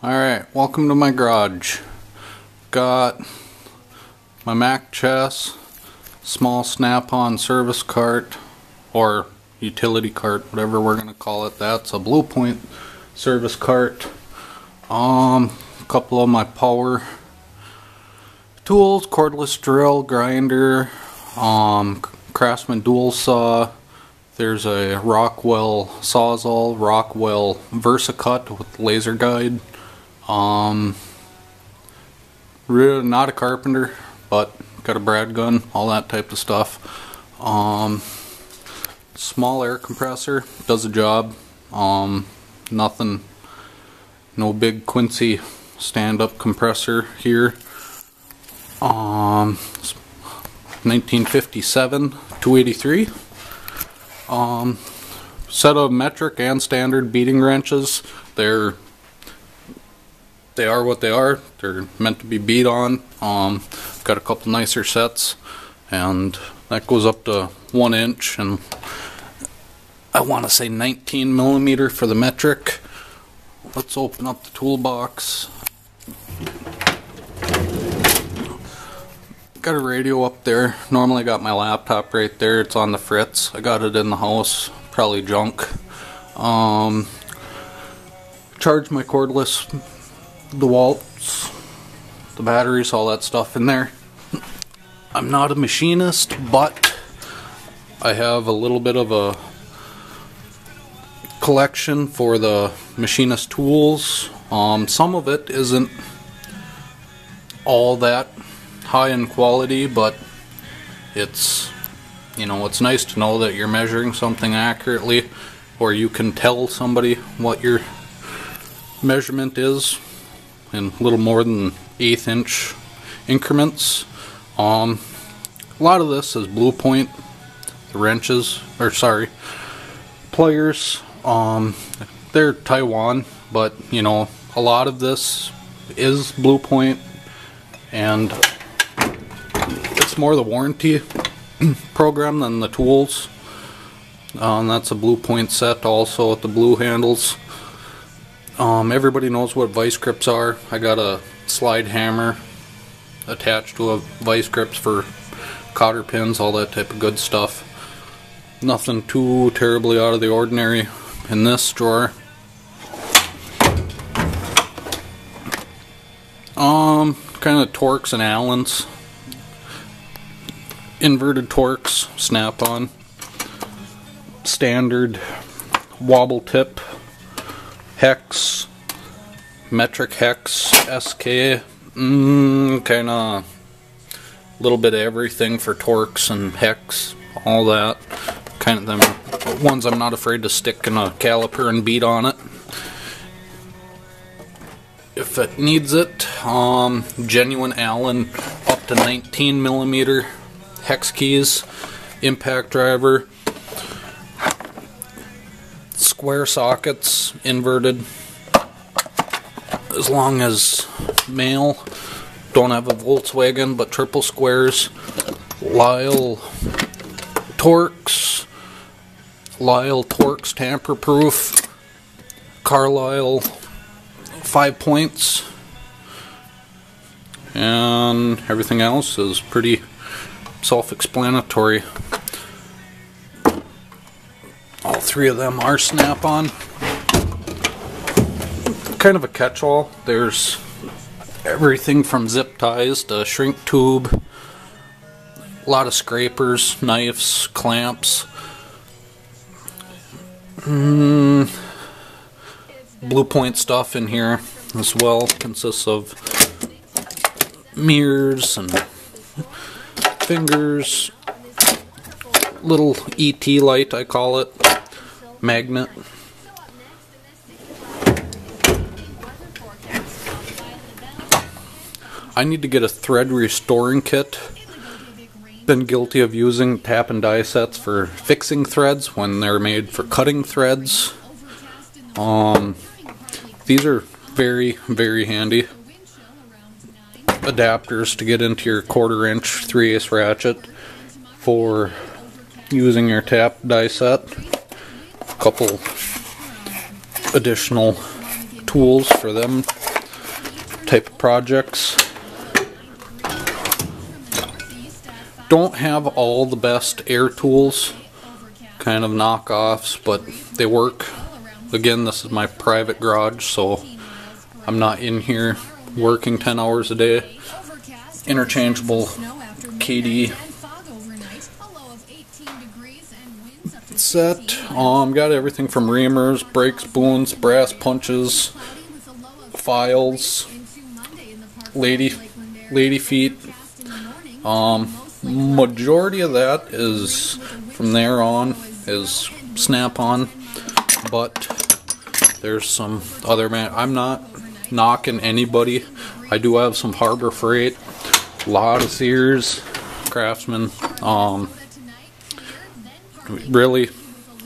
Alright, welcome to my garage. Got my Mac chest, small snap-on service cart, or utility cart, whatever we're going to call it. That's a Blue Point service cart. A couple of my power tools, cordless drill, grinder, Craftsman dual saw. There's a Rockwell Sawzall, Rockwell VersaCut with laser guide. Really not a carpenter, but got a brad gun, all that type of stuff. Small air compressor, does the job. Nothing, no big Quincy stand-up compressor here. 1957 283. Set of metric and standard beating wrenches. They are what they are. They're meant to be beat on. Got a couple nicer sets, and that goes up to 1 inch, and I want to say 19 millimeter for the metric. Let's open up the toolbox. Got a radio up there. Normally got my laptop right there. It's on the fritz. I got it in the house. Probably junk. Charge my cordless DeWalt's, the batteries, all that stuff in there. I'm not a machinist, but I have a little bit of a collection for the machinist tools. Some of it isn't all that high in quality, but it's, you know, it's nice to know that you're measuring something accurately, or you can tell somebody what your measurement is in a little more than 1/8 inch increments. A lot of this is Blue Point. The wrenches, or sorry, pliers, they're Taiwan, but you know, a lot of this is Blue Point, and it's more the warranty program than the tools. That's a Blue Point set also with the blue handles. Everybody knows what vice grips are. I got a slide hammer attached to a vice grips for cotter pins, all that type of good stuff. Nothing too terribly out of the ordinary in this drawer. Kind of Torx and Allens. Inverted Torx, snap-on. Standard wobble tip. Hex, metric hex, SK, kind of a little bit of everything for Torx and hex, all that. Kind of them ones I'm not afraid to stick in a caliper and beat on it if it needs it. Genuine Allen up to 19 millimeter hex keys, impact driver. Square sockets, inverted, as long as male. Don't have a Volkswagen, but triple squares. Lyle Torx tamper proof. Carlisle 5 points, and everything else is pretty self-explanatory. All three of them are snap-on. Kind of a catch-all. There's everything from zip ties to shrink tube. A lot of scrapers, knives, clamps. Blue Point stuff in here as well. Consists of mirrors and fingers. Little ET light, I call it. Magnet. I need to get a thread restoring kit. Been guilty of using tap and die sets for fixing threads when they're made for cutting threads. These are very, very handy. Adapters to get into your 1/4 inch 3/8 ratchet for using your tap die set. A couple additional tools for them type of projects. Don't have all the best air tools, kind of knockoffs, but they work. Again, this is my private garage, so I'm not in here working 10 hours a day. Interchangeable KD set. Got everything from reamers, brake spoons, brass punches, files, lady feet. Majority of that is from there on is snap-on, but there's some other I'm not knocking anybody. I do have some Harbor Freight, a lot of Sears, Craftsman. Really,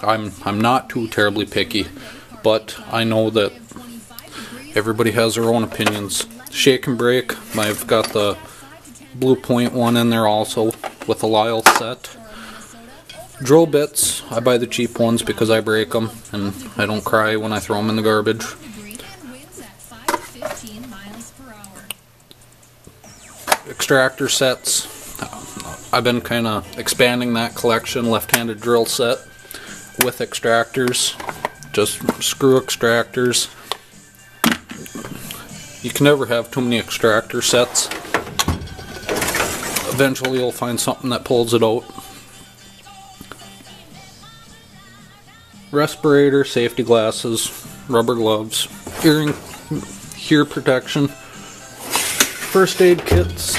I'm not too terribly picky, but I know that everybody has their own opinions. Shake and brake, I've got the Blue Point one in there also with a Lyle set. Drill bits, I buy the cheap ones because I break them and I don't cry when I throw them in the garbage. Extractor sets, I've been kind of expanding that collection. Left-handed drill set with extractors, just screw extractors. You can never have too many extractor sets. Eventually you'll find something that pulls it out. Respirator, safety glasses, rubber gloves, ear protection, first aid kits,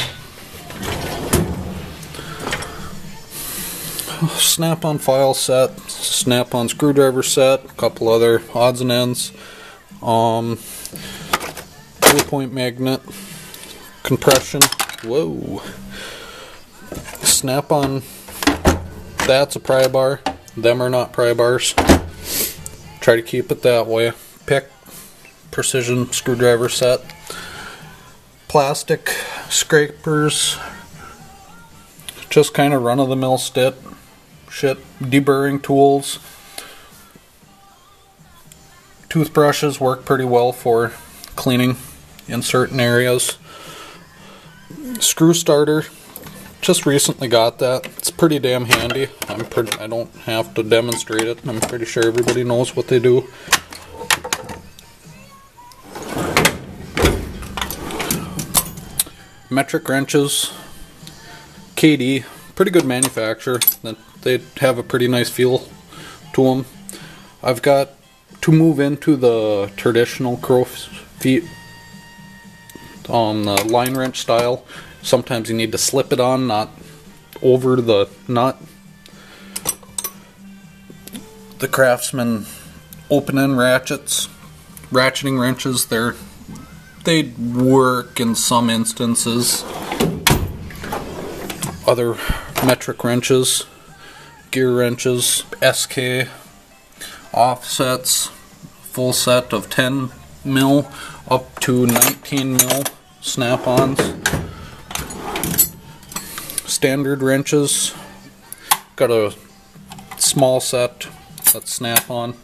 snap-on file set, snap-on screwdriver set, a couple other odds and ends, Blue Point magnet, compression, whoa, snap-on, that's a pry bar, them are not pry bars, try to keep it that way. Pick, precision screwdriver set, plastic scrapers, just kind of run-of-the-mill shit, deburring tools. Toothbrushes work pretty well for cleaning in certain areas. Screw starter, just recently got that. It's pretty damn handy. I don't have to demonstrate it. I'm pretty sure everybody knows what they do. Metric wrenches, KD, pretty good manufacturer. They have a pretty nice feel to them. I've got to move into the traditional crow's feet on the line wrench style. Sometimes you need to slip it on, not over the nut. The Craftsman open-end ratchets, ratcheting wrenches, they work in some instances. Other metric wrenches, gear wrenches, SK offsets, full set of 10 mil up to 19 mil snap-ons. Standard wrenches, got a small set that's snap-on,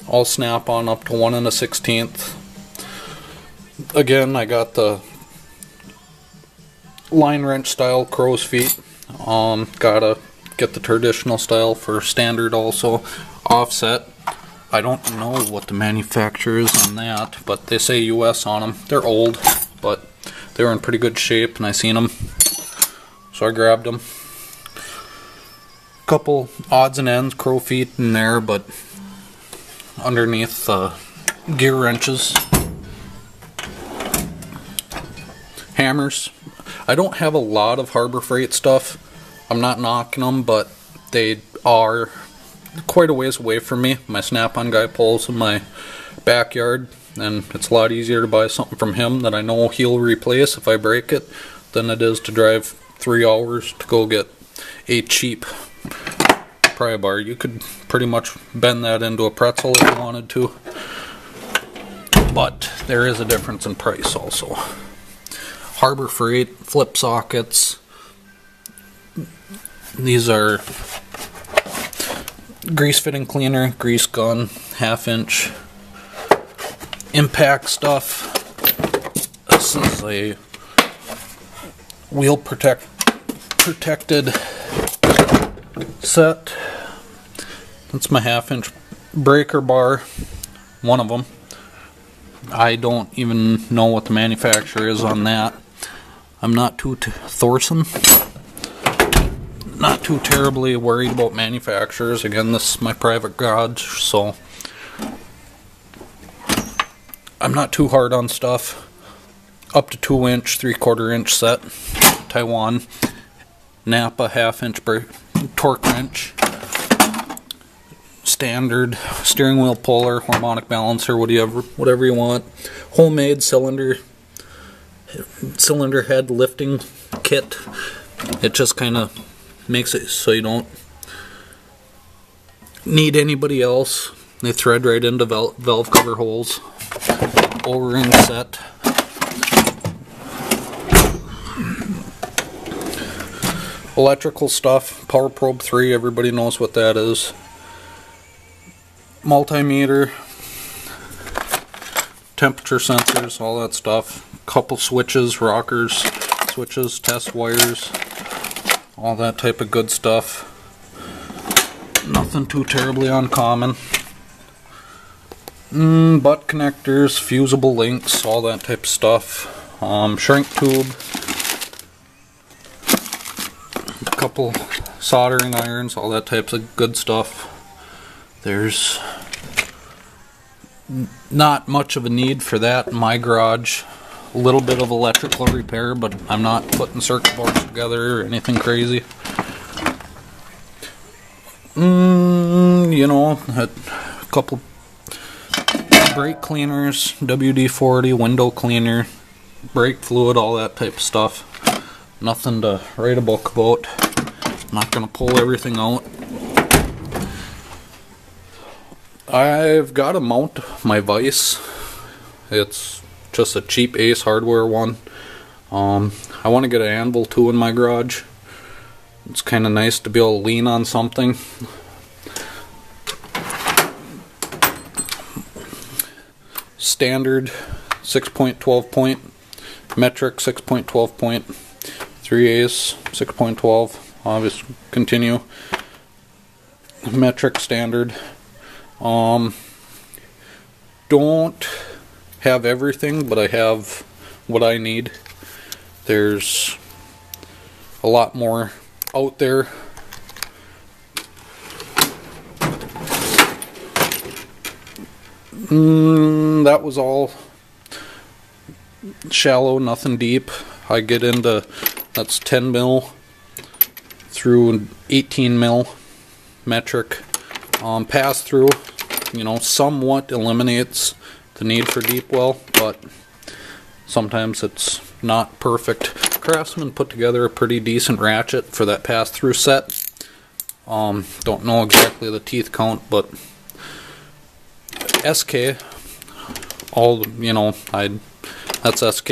all snap-on up to 1 1/16. Again, I got the line wrench style crow's feet. Gotta get the traditional style for standard also. Offset, I don't know what the manufacturer is on that, but they say US on them. They're old, but they were in pretty good shape and I seen them, so I grabbed them. Couple odds and ends, crow feet in there, but underneath gear wrenches. Hammers. I don't have a lot of Harbor Freight stuff. I'm not knocking them, but they are quite a ways away from me. My snap-on guy pulls in my backyard, and it's a lot easier to buy something from him that I know he'll replace if I break it than it is to drive 3 hours to go get a cheap pry bar. You could pretty much bend that into a pretzel if you wanted to, but there is a difference in price also. Harbor Freight flip sockets. These are grease fitting cleaner, grease gun, 1/2 inch impact stuff. This is a wheel protected set. That's my 1/2-inch breaker bar, one of them. I don't even know what the manufacturer is on that. I'm not too Thorson. Not too terribly worried about manufacturers. Again, this is my private garage, so I'm not too hard on stuff. Up to 2-inch, 3/4 inch set. Taiwan. Napa 1/2-inch torque wrench. Standard steering wheel puller, harmonic balancer, whatever you want. Homemade cylinder head lifting kit. It just kind of makes it so you don't need anybody else. They thread right into valve cover holes. O-ring set. Electrical stuff. Power Probe 3, everybody knows what that is. Multimeter. Temperature sensors, all that stuff. Couple switches, rockers, switches, test wires. All that type of good stuff. Nothing too terribly uncommon. Butt connectors, fusible links, all that type of stuff. Shrink tube. A couple soldering irons, all that types of good stuff. There's not much of a need for that in my garage. A little bit of electrical repair, but I'm not putting circuit boards together or anything crazy. You know, a couple brake cleaners, WD-40, window cleaner, brake fluid, all that type of stuff. Nothing to write a book about. I'm not going to pull everything out. I've got to mount my vise. It's just a cheap Ace Hardware one. I want to get an anvil too in my garage. It's kind of nice to be able to lean on something. Standard 6.12 point, metric 6.12 point, 3/8 6.12. Obviously, continue. Metric standard. Don't have everything, but I have what I need. There's a lot more out there. That was all shallow, nothing deep. I get into, that's 10 mil through 18 mil metric. Pass through, you know, somewhat eliminates the need for deep well, but sometimes it's not perfect. Craftsman put together a pretty decent ratchet for that pass-through set. Don't know exactly the teeth count, but SK, all, you know, that's SK,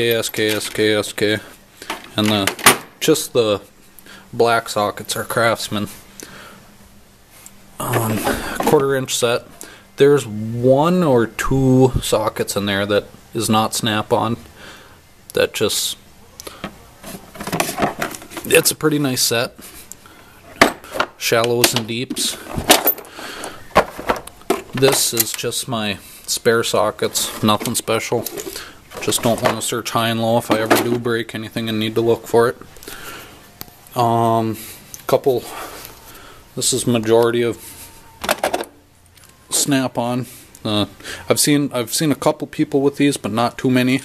and just the black sockets are Craftsman. 1/4 inch set. There's 1 or 2 sockets in there that is not snap-on. That just, it's a pretty nice set. Shallows and deeps. This is just my spare sockets, nothing special. Just don't want to search high and low if I ever do break anything and need to look for it. Couple, this is majority of snap-on. I've seen a couple people with these, but not too many.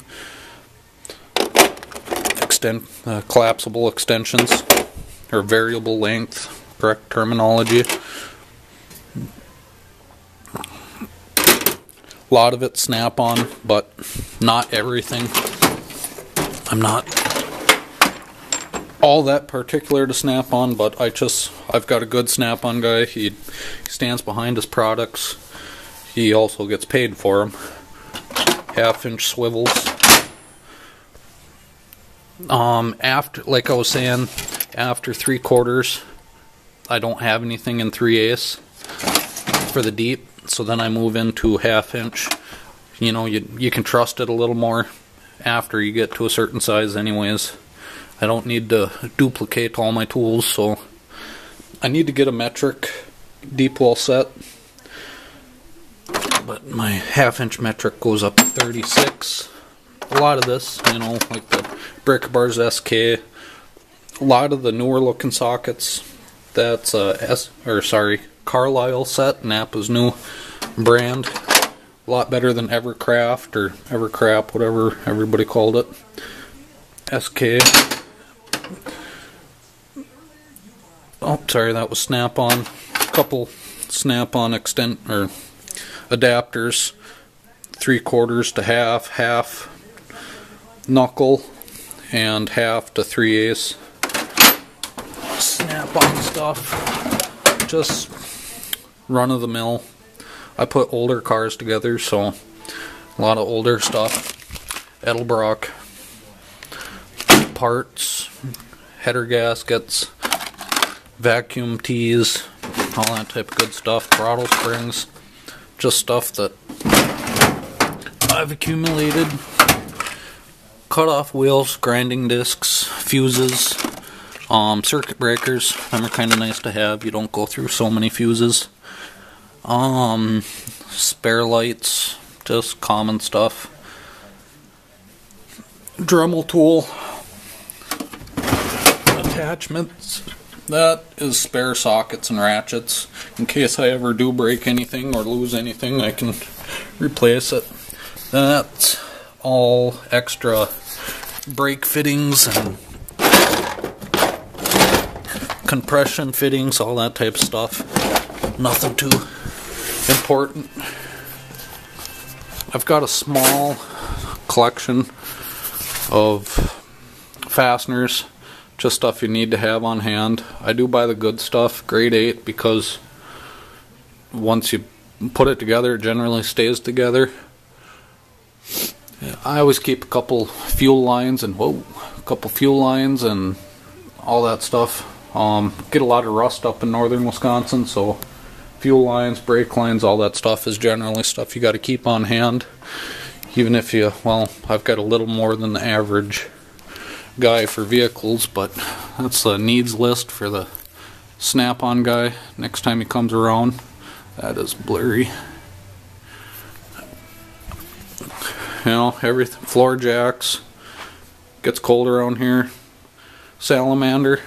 Collapsible extensions, or variable length, correct terminology. A lot of it snap-on, but not everything. I'm not all that particular to snap-on, but I've got a good snap-on guy. He stands behind his products. He also gets paid for them. 1/2-inch swivels. After, like I was saying, after 3/4, I don't have anything in 3/8 for the deep, so then I move into 1/2 inch. You know, you can trust it a little more after you get to a certain size anyways. I don't need to duplicate all my tools, so I need to get a metric deep well set. But my 1/2 inch metric goes up to 36. A lot of this, you know, like the Brick Bars SK, a lot of the newer looking sockets, that's Carlisle set, Napa's new brand. A lot better than Evercraft or Evercrap, whatever everybody called it. SK. Oh, sorry, that was Snap-on. A couple Snap-on extent or adapters, 3/4 to half knuckle, and half to 3/8. Snap-on stuff, just run of the mill. I put older cars together, so a lot of older stuff. Edelbrock parts, header gaskets, vacuum tees, all that type of good stuff. Throttle springs, just stuff that I've accumulated. Cut off wheels, grinding discs, fuses, circuit breakers. Them are kind of nice to have. You don't go through so many fuses. Spare lights, just common stuff. Dremel tool attachments. That is spare sockets and ratchets. In case I ever do break anything or lose anything, I can replace it. That's all extra brake fittings and compression fittings, all that type of stuff. Nothing too important. I've got a small collection of fasteners, just stuff you need to have on hand. I do buy the good stuff, grade 8, because once you put it together, it generally stays together. I always keep a couple fuel lines and all that stuff. Get a lot of rust up in northern Wisconsin, so fuel lines, brake lines, all that stuff is generally stuff you got to keep on hand. Even if you, well, I've got a little more than the average guy for vehicles, but that's the needs list for the Snap-on guy next time he comes around. That is blurry. You know, everything, floor jacks. Gets cold around here. Salamander.